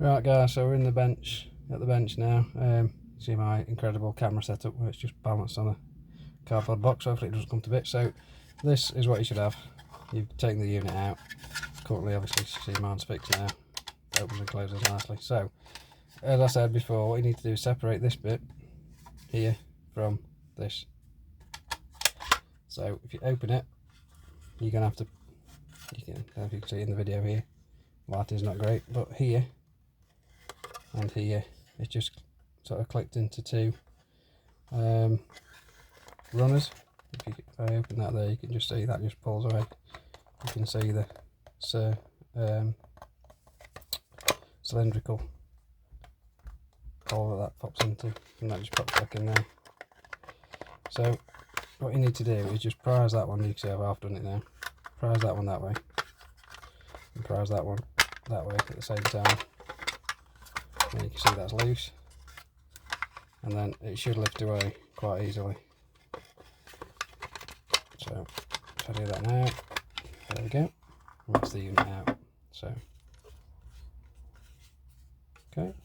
Right guys, so we're in the bench, at the bench now. See my incredible camera setup where it's just balanced on a cardboard box. Hopefully it doesn't come to bits. So this is what you should have. You've taken the unit out. Currently obviously see mine's fixed now. Opens and closes nicely. So as I said before, what you need to do is separate this bit here from this. So if you open it, you're going to have to, I don't know if you can see it in the video here, lighting's not great, but here and here it's just sort of clicked into two runners. If I open that there, you can just see that just pulls away. You can see the cylindrical hole that pops into, and that just pops back in there. So what you need to do is just prise that one. You can see I've half done it now. Prise that one that way and prise that one that way at the same time. And you can see that's loose, and then it should lift away quite easily. So if I do that now, there we go, that's the unit out. So okay,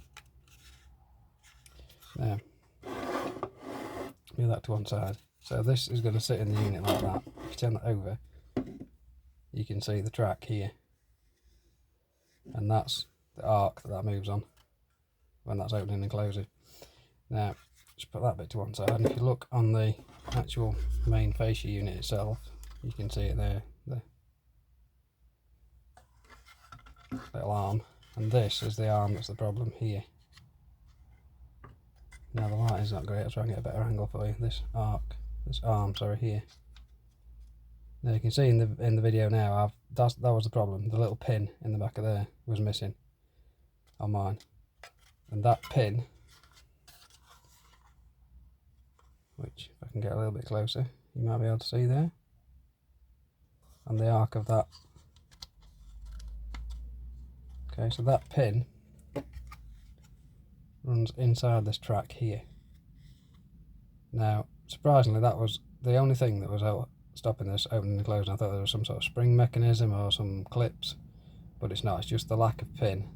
now move that to one side. So this is going to sit in the unit like that. If you turn that over, you can see the track here, and that's the arc that moves on when that's opening and closing. Now just put that bit to one side, and if you look on the actual main fascia unit itself, you can see it there, the little arm, and this is the arm that's the problem here. Now the light is not great, I'll try and get a better angle for you. This arm, sorry, here. Now you can see in the video now, that was the problem. The little pin in the back of there was missing on mine, and that pin, which if I can get a little bit closer, you might be able to see there, and the arc of that. Okay, so that pin runs inside this track here. Now surprisingly, that was the only thing that was stopping this opening and closing. I thought there was some sort of spring mechanism or some clips, but it's not. It's just the lack of pin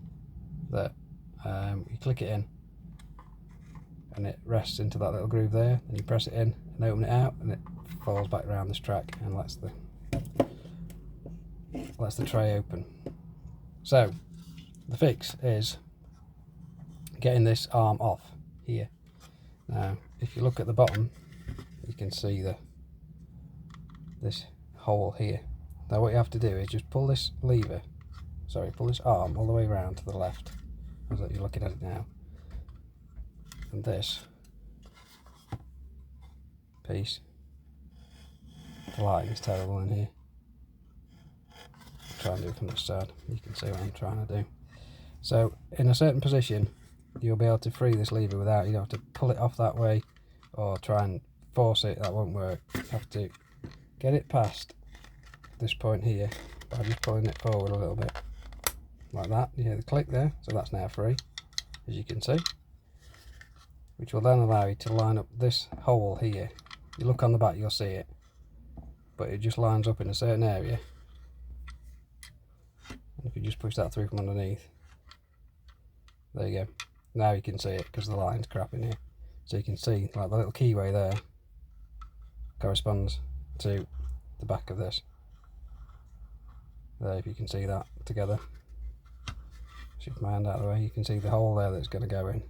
that you click it in and it rests into that little groove there, and you press it in and open it out, and it falls back around this track and lets the tray open. So the fix is getting this arm off here. Now if you look at the bottom, you can see this hole here. Now what you have to do is just pull this pull this arm all the way around to the left, as you're looking at it now, and this piece, the lighting is terrible in here, I'll try and do it from this side, you can see what I'm trying to do. So in a certain position you'll be able to free this lever without, you don't have to pull it off that way or try and force it, that won't work. You have to get it past this point here by just pulling it forward a little bit like that. You hear the click there, so that's now free, as you can see, which will then allow you to line up this hole here. You look on the back, you'll see it, but it just lines up in a certain area, and if you just push that through from underneath, there you go. Now you can see it because the line's crap in here, so you can see like the little keyway there corresponds to the back of this there. If you can see that together, shift my hand out of the way, you can see the hole there that's going to go in,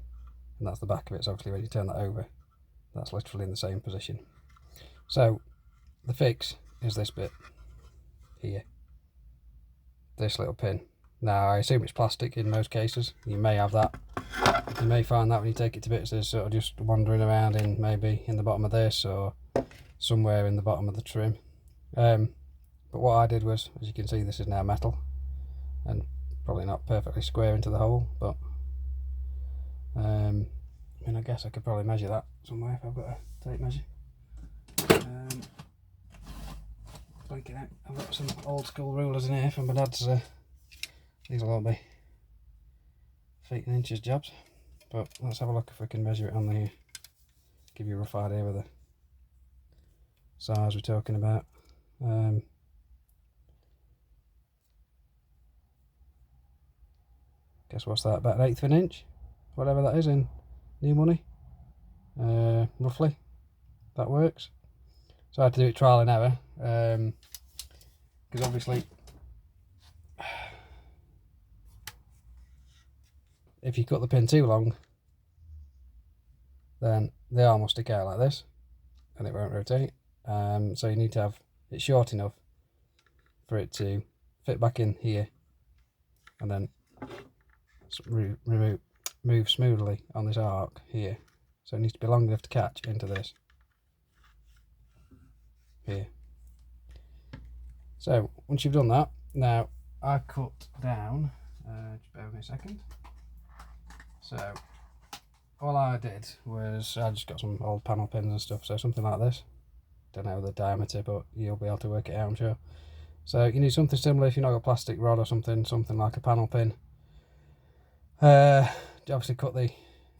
and that's the back of it. So obviously when you turn that over, that's literally in the same position. So the fix is this bit here, this little pin. Now I assume it's plastic in most cases. You may have that. You may find that when you take it to bits, there's sort of just wandering around in, maybe in the bottom of this or somewhere in the bottom of the trim. But what I did was, as you can see, this is now metal and probably not perfectly square into the hole, but I mean, I guess I could probably measure that somewhere if I've got a tape measure. Blank it out. I've got some old school rulers in here from my dad's. These will all be feet and inches jobs, but let's have a look if we can measure it on the, give you a rough idea of the size we're talking about. guess what's that, about 1/8 of an inch, whatever that is in new money, roughly. That works. So I had to do it trial and error, because obviously if you cut the pin too long, then the arm will stick out like this and it won't rotate. So you need to have it short enough for it to fit back in here and then move smoothly on this arc here. So it needs to be long enough to catch into this here. So once you've done that, now I cut down, just bear with me a second. So all I did was I just got some old panel pins and stuff, so something like this. Don't know the diameter, but you'll be able to work it out, I'm sure. So you need something similar if you've not got a plastic rod or something like a panel pin. Obviously cut the,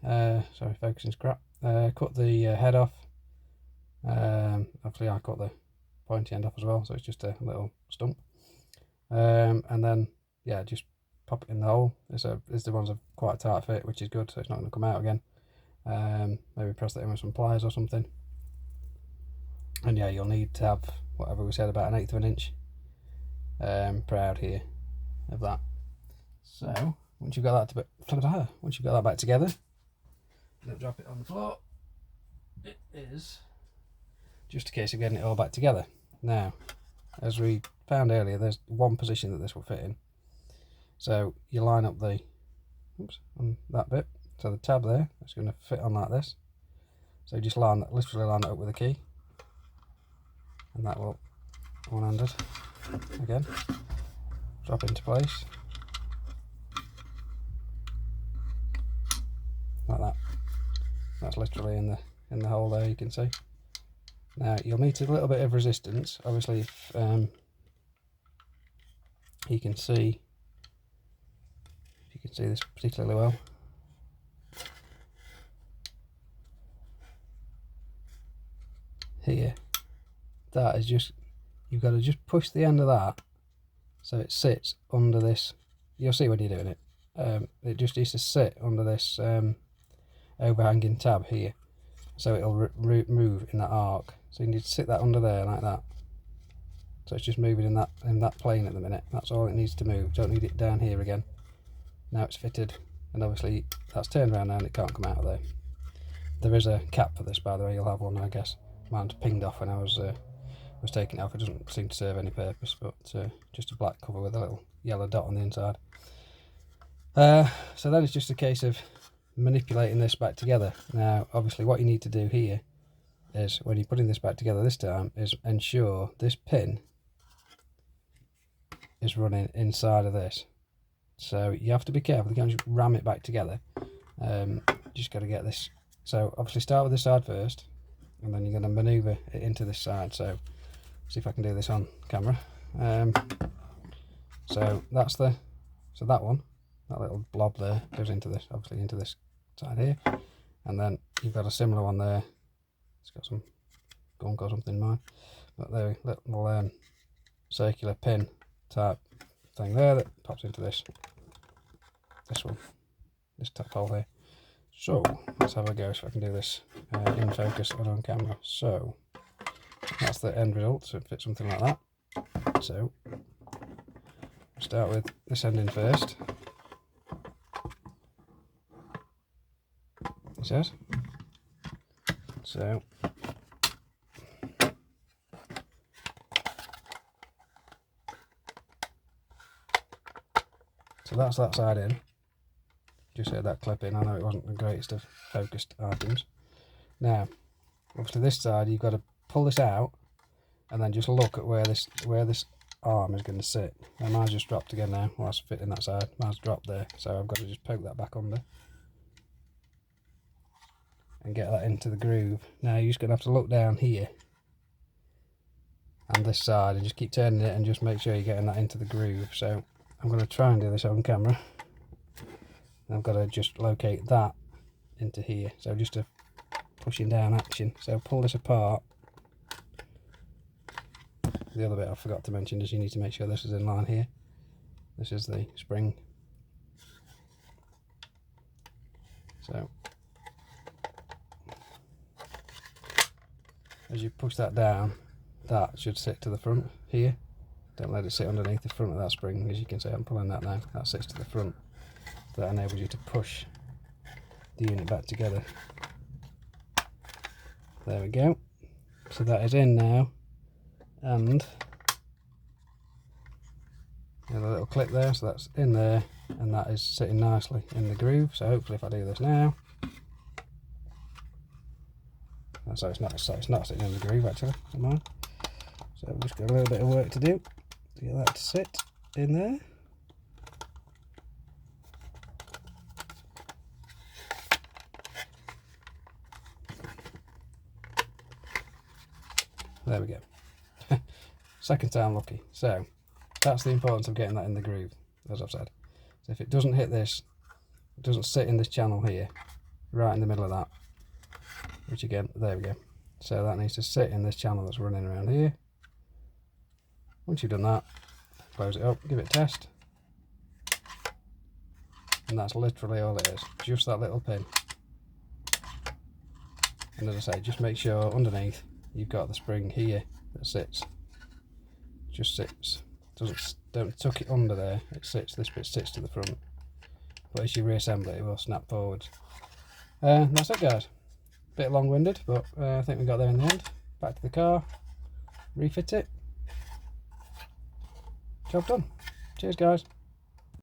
sorry, focusing's crap. Cut the head off. Obviously I cut the pointy end off as well, so it's just a little stump. And then, yeah, just pop it in the hole. It's the ones of quite a tight fit, which is good, so it's not going to come out again. Maybe press that in with some pliers or something. And yeah, you'll need to have whatever we said, about 1/8 of an inch proud here of that. So once you've got that back together, don't drop it on the floor. It is just a case of getting it all back together. Now, as we found earlier, there's one position that this will fit in. So you line up the, on that bit. So the tab there, it's going to fit on like this. So you just literally line it up with a key, and that will, one-handed again, drop into place like that. That's literally in the hole there, you can see. Now you'll need a little bit of resistance, obviously. If you can see this particularly well. Here, that is just, you've got to just push the end of that so it sits under this. You'll see when you're doing it. It just needs to sit under this overhanging tab here, so it'll move in that arc. So you need to sit that under there like that. So it's just moving in that plane at the minute. That's all it needs to move. Don't need it down here again. Now it's fitted, and obviously that's turned around now and it can't come out of there. There is a cap for this, by the way. You'll have one, I guess. Mine's pinged off when I was taking it off. It doesn't seem to serve any purpose, but just a black cover with a little yellow dot on the inside. So then it's just a case of manipulating this back together. Now obviously what you need to do here is, when you're putting this back together this time, is ensure this pin is running inside of this. So you have to be careful, you can't just ram it back together. Just got to get this. So obviously start with this side first, and then you're going to manoeuvre it into this side. So see if I can do this on camera. So that's that one, that little blob there goes into this, obviously into this side here, and then you've got a similar one there. It's got some gunk or something in mine, but there, little circular pin type thing there that pops into this one, this top hole here. So let's have a go, so I can do this in focus and on camera. So that's the end result, so it fits something like that. So start with this end in first, it says. So that's that side in. Just had that clip in. I know it wasn't the greatest of focused items. Now, obviously this side, you've got to pull this out and then just look at where this arm is going to sit. Now mine's just dropped again now, whilst fitting that side. Mine's dropped there, so I've got to just poke that back under and get that into the groove. Now you're just going to have to look down here and this side and just keep turning it and just make sure you're getting that into the groove. So I'm going to try and do this on camera. I've got to just locate that into here, so just a pushing down action. So pull this apart. The other bit I forgot to mention is you need to make sure this is in line here. This is the spring. So as you push that down, that should sit to the front here. Don't let it sit underneath the front of that spring. As you can see, I'm pulling that now. That sits to the front. That enables you to push the unit back together. There we go. So that is in now, and a little clip there, so that's in there, and that is sitting nicely in the groove. So hopefully if I do this now, so it's not sitting in the groove actually, come on. So we've just got a little bit of work to do to get that to sit in there. There we go. Second time lucky. So that's the importance of getting that in the groove, as I've said. So if it doesn't hit this, it doesn't sit in this channel here, right in the middle of that, which again, there we go. So that needs to sit in this channel that's running around here. Once you've done that, close it up, give it a test. And that's literally all it is, just that little pin. And as I say, just make sure underneath you've got the spring here that sits. Just sits. Don't tuck it under there. It sits. This bit sits to the front. But as you reassemble it, it will snap forwards. That's it, guys. Bit long-winded, but I think we got there in the end. Back to the car. Refit it. Job done. Cheers, guys.